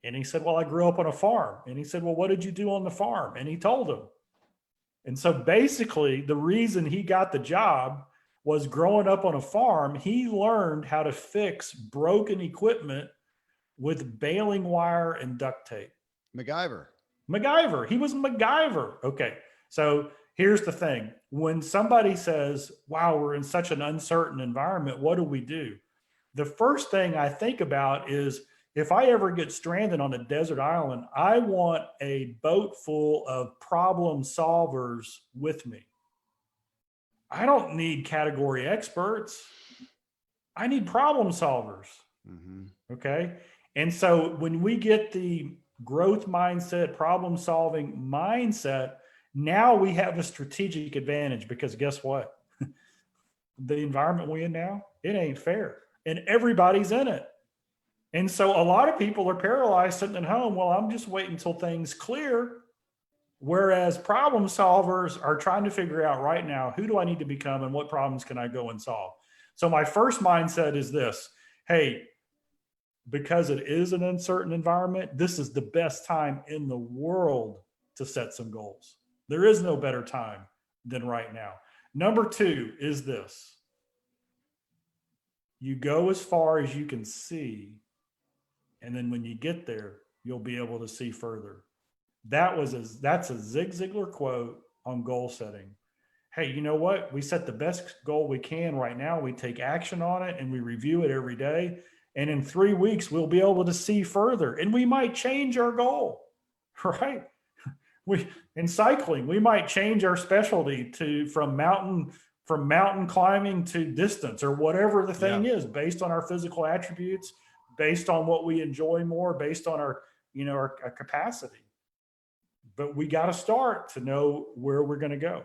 S2: And he said, well, I grew up on a farm. And he said, well, what did you do on the farm? And he told him. And so basically the reason he got the job was growing up on a farm, he learned how to fix broken equipment with baling wire and duct tape.
S1: MacGyver.
S2: He was MacGyver. Okay. So here's the thing. When somebody says, wow, we're in such an uncertain environment, what do? The first thing I think about is, if I ever get stranded on a desert island, I want a boat full of problem solvers with me. I don't need category experts. I need problem solvers. Mm-hmm. Okay. And so when we get the growth mindset, problem solving mindset, now we have a strategic advantage, because guess what? The environment we're in now, it ain't fair, and everybody's in it. And so a lot of people are paralyzed sitting at home. Well, I'm just waiting until things clear. Whereas problem solvers are trying to figure out right now, who do I need to become and what problems can I go and solve? So my first mindset is this: hey, because it is an uncertain environment, this is the best time in the world to set some goals. There is no better time than right now. Number 2 is this: you go as far as you can see, and then when you get there, you'll be able to see further. That's a Zig Ziglar quote on goal setting. Hey, you know what? We set the best goal we can right now. We take action on it and we review it every day. And in 3 weeks, we'll be able to see further, and we might change our goal, right? In cycling, we might change our specialty from mountain climbing to distance, or whatever the thing is, based on our physical attributes, based on what we enjoy more, based on our capacity. But we got to start to know where we're going to go.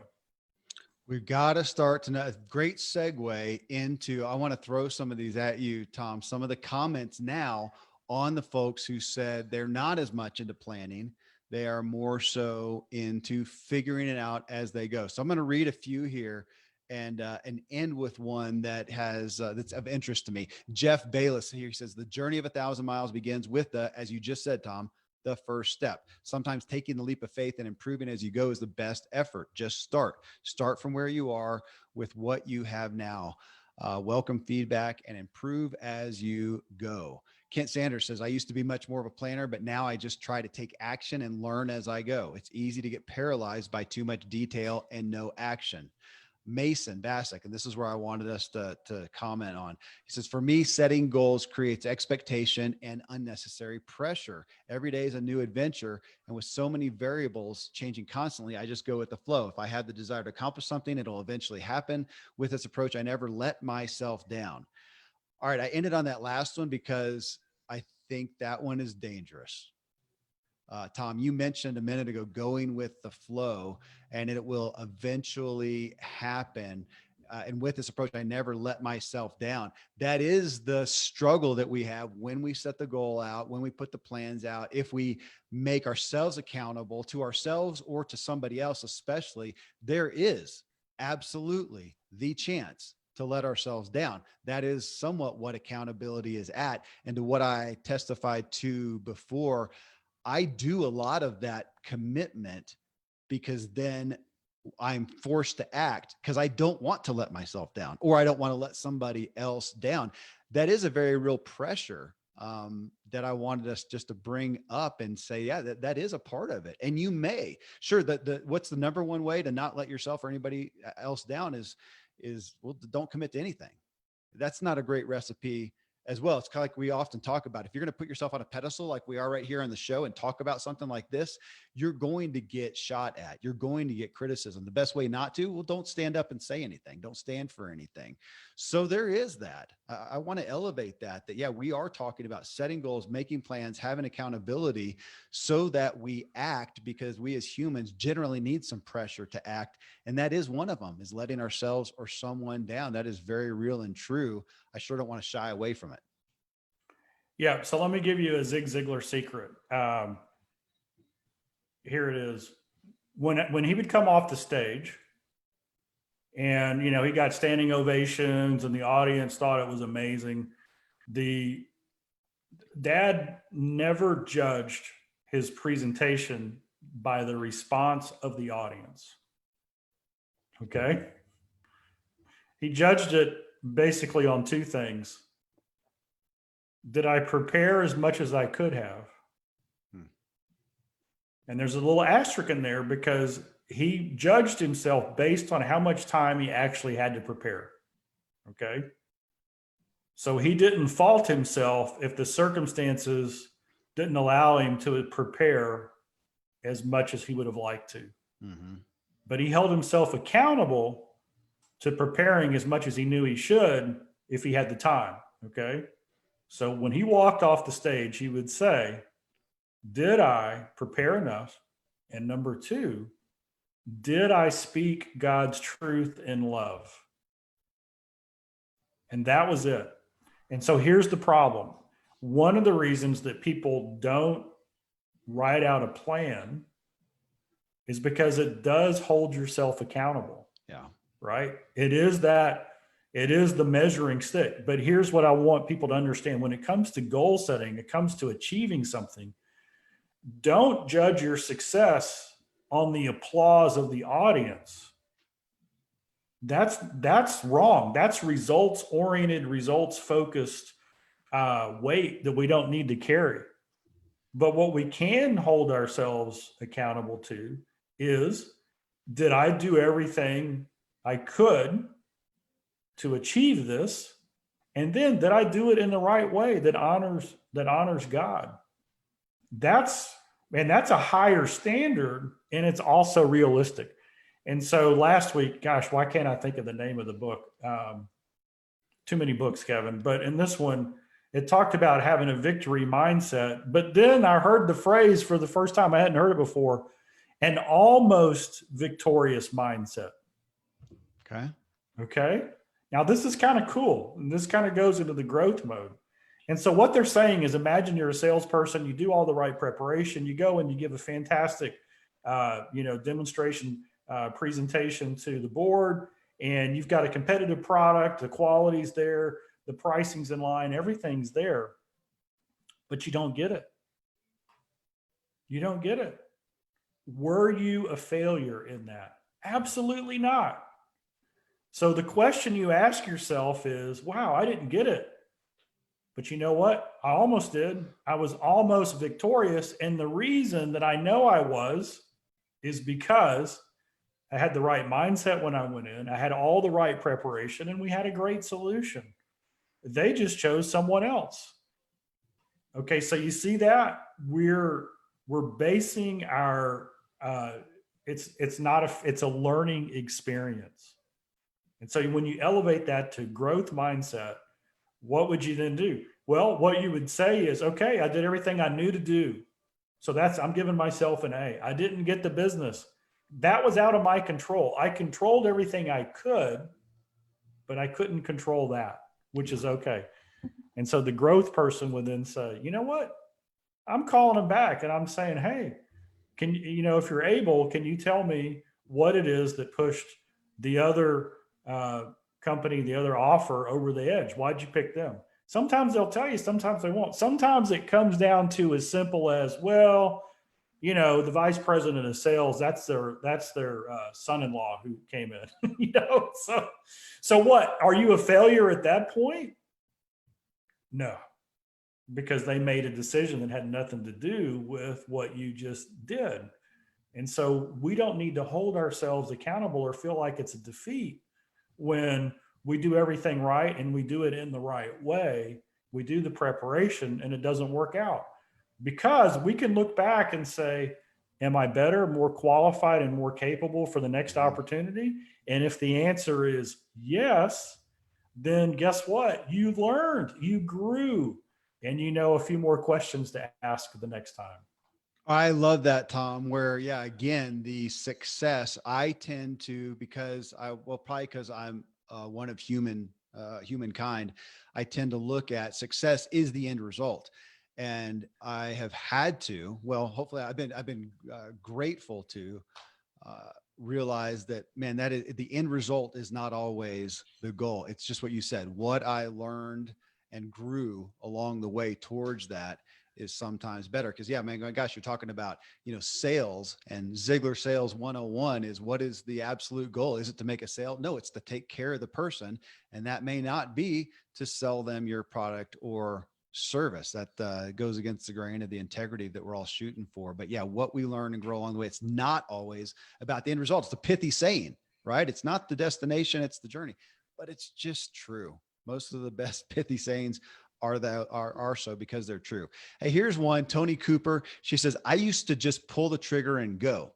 S1: We've got to start to know. A great segue into, I want to throw some of these at you, Tom, some of the comments now on the folks who said they're not as much into planning. They are more so into figuring it out as they go. So I'm going to read a few here and end with one that has that's of interest to me. Jeff Bayless here, he says, the journey of 1,000 miles begins with as you just said, Tom, the first step. Sometimes taking the leap of faith and improving as you go is the best effort. Just start from where you are with what you have now. Welcome feedback and improve as you go. Kent Sanders says, I used to be much more of a planner, but now I just try to take action and learn as I go. It's easy to get paralyzed by too much detail and no action. Mason Bassick, and this is where I wanted us to comment on. He says, for me, setting goals creates expectation and unnecessary pressure. Every day is a new adventure. And with so many variables changing constantly, I just go with the flow. If I have the desire to accomplish something, it'll eventually happen. With this approach, I never let myself down. All right. I ended on that last one because I think that one is dangerous. Tom, you mentioned a minute ago, going with the flow, and it will eventually happen. And with this approach, I never let myself down. That is the struggle that we have when we set the goal out, when we put the plans out. If we make ourselves accountable to ourselves or to somebody else, especially, there is absolutely the chance to let ourselves down. That is somewhat what accountability is at. And to what I testified to before, I do a lot of that commitment because then I'm forced to act because I don't want to let myself down, or I don't want to let somebody else down. That is a very real pressure that I wanted us just to bring up and say, yeah, that is a part of it. And you may, sure, what's the number one way to not let yourself or anybody else down is, well, don't commit to anything. That's not a great recipe as well. It's kind of like we often talk about, if you're going to put yourself on a pedestal like we are right here on the show and talk about something like this, you're going to get shot at. You're going to get criticism. The best way not to, well, don't stand up and say anything. Don't stand for anything. So there is that. I want to elevate that, yeah, we are talking about setting goals, making plans, having accountability so that we act, because we as humans generally need some pressure to act. And that is one of them, is letting ourselves or someone down. That is very real and true. I sure don't want to shy away from it.
S2: Yeah. So let me give you a Zig Ziglar secret. Here it is. When he would come off the stage and, he got standing ovations and the audience thought it was amazing, the dad never judged his presentation by the response of the audience. Okay. He judged it basically on two things. Did I prepare as much as I could have? And there's a little asterisk in there because he judged himself based on how much time he actually had to prepare. Okay. So he didn't fault himself if the circumstances didn't allow him to prepare as much as he would have liked to. Mm-hmm. But he held himself accountable to preparing as much as he knew he should if he had the time. Okay. So when he walked off the stage, he would say, did I prepare enough? And number two, did I speak God's truth in love? And that was it. And so here's the problem. One of the reasons that people don't write out a plan is because it does hold yourself accountable.
S1: Yeah.
S2: Right? It is the measuring stick. But here's what I want people to understand. When it comes to goal setting, it comes to achieving something, don't judge your success on the applause of the audience. That's wrong. That's results-oriented, results-focused weight that we don't need to carry. But what we can hold ourselves accountable to is, did I do everything I could to achieve this? And then did I do it in the right way that honors God? That's a higher standard, and it's also realistic. And so last week, gosh, why can't I think of the name of the book? Too many books, Kevin. But in this one, it talked about having a victory mindset. But then I heard the phrase for the first time, I hadn't heard it before, an almost victorious mindset. Okay. Now this is kind of cool. And this kind of goes into the growth mode. And so what they're saying is, imagine you're a salesperson, you do all the right preparation, you go and you give a fantastic, demonstration presentation to the board, and you've got a competitive product, the quality's there, the pricing's in line, everything's there, but you don't get it. You don't get it. Were you a failure in that? Absolutely not. So the question you ask yourself is, wow, I didn't get it. But you know what? I almost did. I was almost victorious. And the reason that I know I was is because I had the right mindset when I went in. I had all the right preparation and we had a great solution. They just chose someone else. Okay, so you see that we're basing our it's not a it's a learning experience. And so when you elevate that to growth mindset, what would you then do? Well, what you would say is, okay, I did everything I knew to do. So I'm giving myself an A. I didn't get the business. That was out of my control. I controlled everything I could, but I couldn't control that, which is okay. And so the growth person would then say, you know what? I'm calling them back and I'm saying, hey, can you know, if you're able, can you tell me what it is that pushed the other company, the other offer over the edge? Why'd you pick them? Sometimes they'll tell you, sometimes they won't. Sometimes it comes down to as simple as, well, you know, the vice president of sales, that's their son-in-law who came in. You know, so what? Are you a failure at that point? No, because they made a decision that had nothing to do with what you just did. And so we don't need to hold ourselves accountable or feel like it's a defeat when we do everything right and we do it in the right way. We do the preparation and it doesn't work out, because we can look back and say, am I better, more qualified, and more capable for the next opportunity? And if the answer is yes, then guess what? You learned, you grew, and you know a few more questions to ask the next time.
S1: I love that, Tom, where, yeah, again, the success I tend to, probably because I'm one of humankind, I tend to look at success is the end result. And I have had to, well, hopefully I've been grateful to realize that, man, that is the end result is not always the goal. It's just what you said. What I learned and grew along the way towards that is sometimes better. Cause yeah, man, gosh, you're talking about, sales, and Ziglar Sales 101 is, what is the absolute goal? Is it to make a sale? No, it's to take care of the person. And that may not be to sell them your product or service. That goes against the grain of the integrity that we're all shooting for. But yeah, what we learn and grow along the way, it's not always about the end result. It's the pithy saying, right? It's not the destination, it's the journey, but it's just true. Most of the best pithy sayings are so because they're true. Hey, here's one. Tony Cooper. She says, I used to just pull the trigger and go,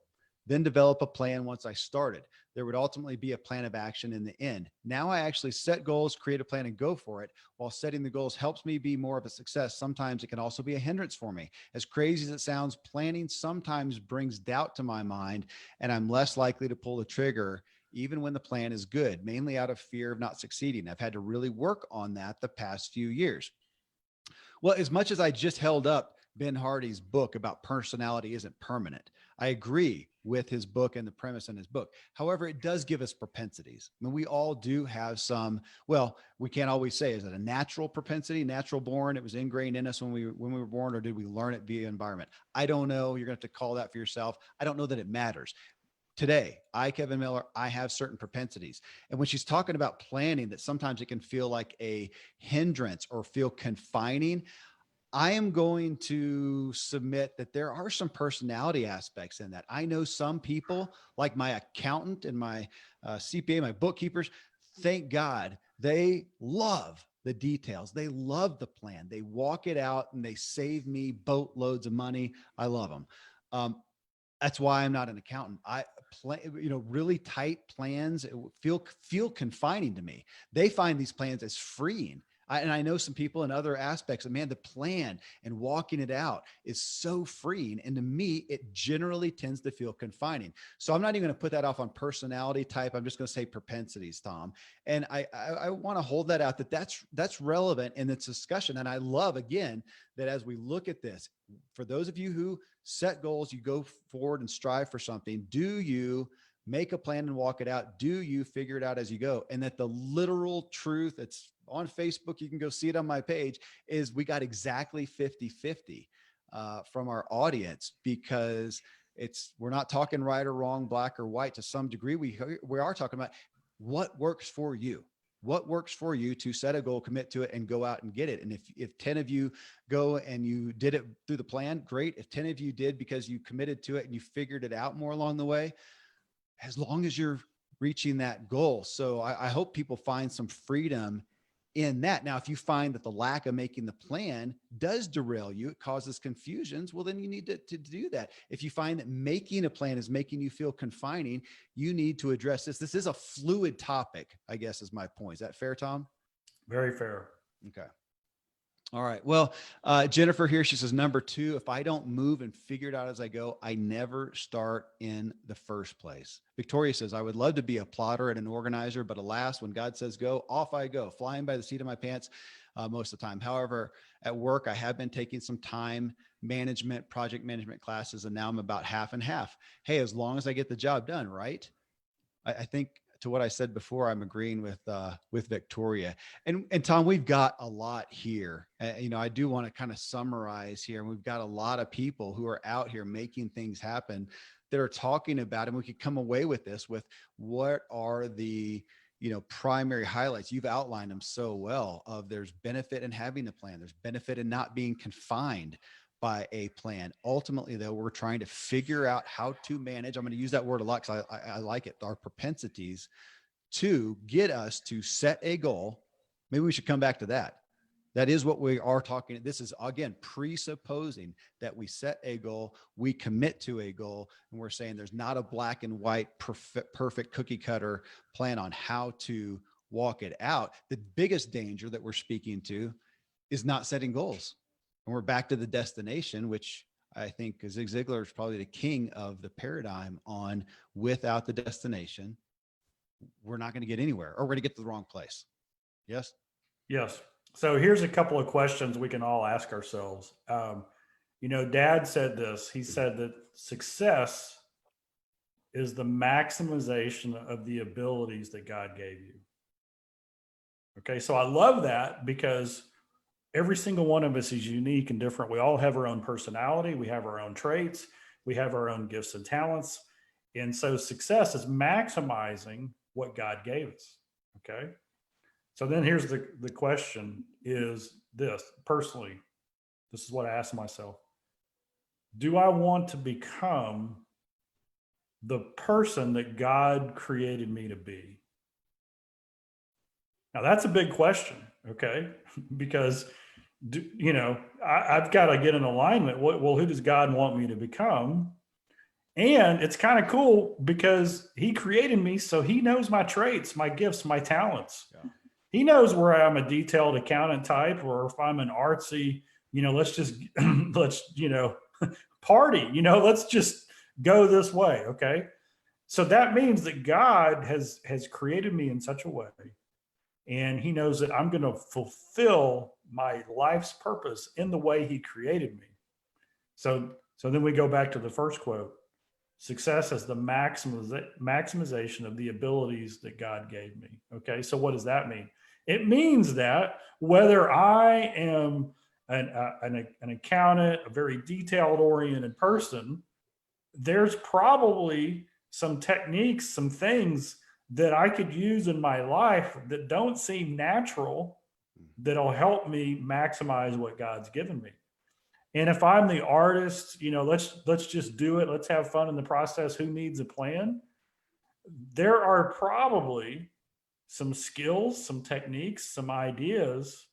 S1: then develop a plan. Once I started, there would ultimately be a plan of action in the end. Now I actually set goals, create a plan, and go for it. While setting the goals helps me be more of a success, sometimes it can also be a hindrance for me. As crazy as it sounds, planning sometimes brings doubt to my mind, and I'm less likely to pull the trigger even when the plan is good, mainly out of fear of not succeeding. I've had to really work on that the past few years. Well, as much as I just held up Ben Hardy's book about personality isn't permanent, I agree with his book and the premise in his book. However, it does give us propensities. I mean, we all do have some, well, we can't always say, is it a natural propensity, natural born? It was ingrained in us when we were born, or did we learn it via environment? I don't know. You're going to have to call that for yourself. I don't know that it matters. Today, Kevin Miller, I have certain propensities. And when she's talking about planning, that sometimes it can feel like a hindrance or feel confining, I am going to submit that there are some personality aspects in that. I know some people, like my accountant and my CPA, my bookkeepers, thank God, they love the details. They love the plan. They walk it out and they save me boatloads of money. I love them. That's why I'm not an accountant. I plan, really tight plans feel confining to me. They find these plans as freeing. And I know some people in other aspects, man, the plan and walking it out is so freeing. And to me, it generally tends to feel confining. So I'm not even going to put that off on personality type. I'm just going to say propensities, Tom. And I want to hold that out, that's relevant in this discussion. And I love, again, that as we look at this, for those of you who set goals, you go forward and strive for something. Do you make a plan and walk it out? Do you figure it out as you go? And that the literal truth, it's on Facebook, you can go see it on my page, is we got exactly 50-50 from our audience, because we're not talking right or wrong, black or white. To some degree, we are talking about what works for you. What works for you to set a goal, commit to it, and go out and get it. And if 10 of you go and you did it through the plan, great. If 10 of you did because you committed to it and you figured it out more along the way, as long as you're reaching that goal. So I hope people find some freedom in that. Now, if you find that the lack of making the plan does derail you, it causes confusions, well, then you need to do that. If you find that making a plan is making you feel confining, you need to address this. This is a fluid topic, I guess, is my point. Is that fair, Tom?
S2: Very fair.
S1: Okay. All right. Well, Jennifer here, she says, number 2, if I don't move and figure it out as I go, I never start in the first place. Victoria says, I would love to be a plotter and an organizer, but alas, when God says go, off I go, flying by the seat of my pants most of the time. However, at work, I have been taking some time management, project management classes, and now I'm about half and half. Hey, as long as I get the job done, right? I think to what I said before, I'm agreeing with Victoria and Tom. We've got a lot here. I do want to kind of summarize here. And we've got a lot of people who are out here making things happen that are talking about, and we could come away with this, with what are the, primary highlights. You've outlined them so well. Of there's benefit in having a plan. There's benefit in not being confined by a plan. Ultimately, though, we're trying to figure out how to manage. I'm going to use that word a lot because I like it. Our propensities to get us to set a goal. Maybe we should come back to that. That is what we are talking. This is, again, presupposing that we set a goal, we commit to a goal, and we're saying there's not a black and white, perfect cookie cutter plan on how to walk it out. The biggest danger that we're speaking to is not setting goals. And we're back to the destination, which I think Zig Ziglar is probably the king of the paradigm on. Without the destination, we're not going to get anywhere, or we're going to get to the wrong place. Yes?
S2: Yes. So here's a couple of questions we can all ask ourselves. Dad said this. He said that success is the maximization of the abilities that God gave you. Okay. So I love that, because every single one of us is unique and different. We all have our own personality. We have our own traits. We have our own gifts and talents. And so success is maximizing what God gave us. Okay. So then here's the question is this. Personally, this is what I ask myself. Do I want to become the person that God created me to be? Now that's a big question. Okay. Because I've got to get in alignment. Well, who does God want me to become? And it's kind of cool because he created me, so he knows my traits, my gifts, my talents. Yeah. He knows where I'm a detailed accountant type, or if I'm an artsy, let's just, party, let's just go this way. Okay. So that means that God has created me in such a way, and he knows that I'm going to fulfill my life's purpose in the way he created me. So then we go back to the first quote. Success is the maximization of the abilities that God gave me. Okay. So what does that mean? It means that whether I am an accountant, a very detailed oriented person, there's probably some techniques, some things that I could use in my life that don't seem natural, that'll help me maximize what God's given me. And if I'm the artist, let's just do it. Let's have fun in the process. Who needs a plan? There are probably some skills, some techniques, some ideas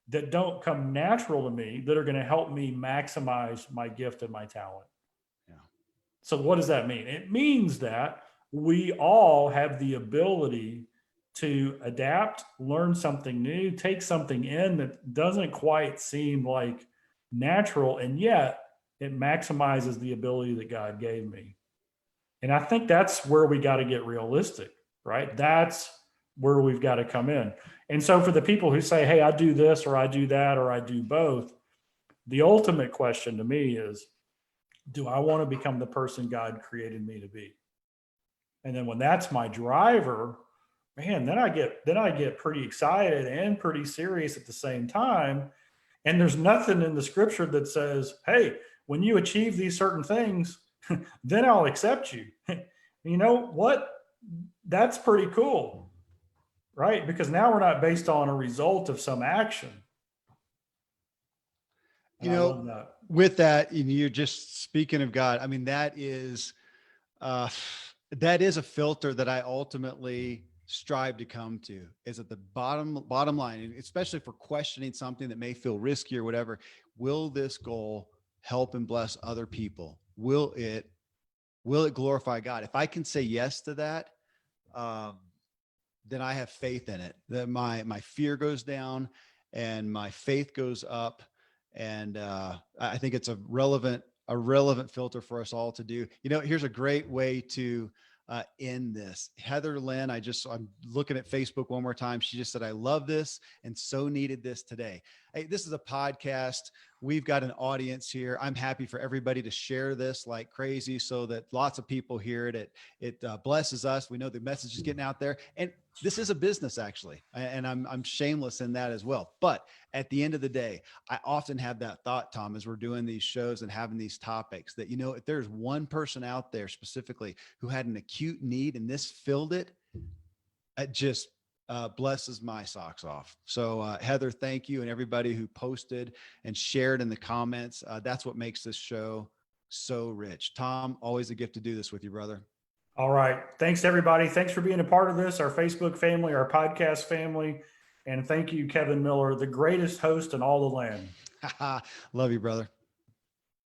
S2: that don't come natural to me that are going to help me maximize my gift and my talent. Yeah. So what does that mean? It means that we all have the ability to adapt, learn something new, take something in that doesn't quite seem like natural, and yet it maximizes the ability that God gave me. And I think that's where we got to get realistic, right? That's where we've got to come in. And so for the people who say, hey, I do this, or I do that, or I do both, the ultimate question to me is, do I want to become the person God created me to be? And then when that's my driver, man, then I get pretty excited and pretty serious at the same time. And there's nothing in the scripture that says, hey, when you achieve these certain things, then I'll accept you. You know what? That's pretty cool, right? Because now we're not based on a result of some action.
S1: With that, you're just speaking of God. I mean, that is, That is a filter that I ultimately strive to come to, is at the bottom line, and especially for questioning something that may feel risky or whatever. Will this goal help and bless other people? Will it glorify God? If I can say yes to that, um, then I have faith in it. That my fear goes down and my faith goes up. And I think it's a relevant filter for us all to do. Here's a great way to end this. Heather Lynn, I'm looking at Facebook one more time. She just said, I love this and so needed this today. Hey, this is a podcast. We've got an audience here. I'm happy for everybody to share this like crazy so that lots of people hear it. It blesses us. We know the message is getting out there, and this is a business actually. And I'm shameless in that as well. But at the end of the day, I often have that thought, Tom, as we're doing these shows and having these topics, that, if there's one person out there specifically who had an acute need and this filled it, it just blesses my socks off. So Heather, thank you. And everybody who posted and shared in the comments, that's what makes this show so rich. Tom, always a gift to do this with you, brother.
S2: All right. Thanks, everybody. Thanks for being a part of this, our Facebook family, our podcast family. And thank you, Kevin Miller, the greatest host in all the land.
S1: Love you, brother.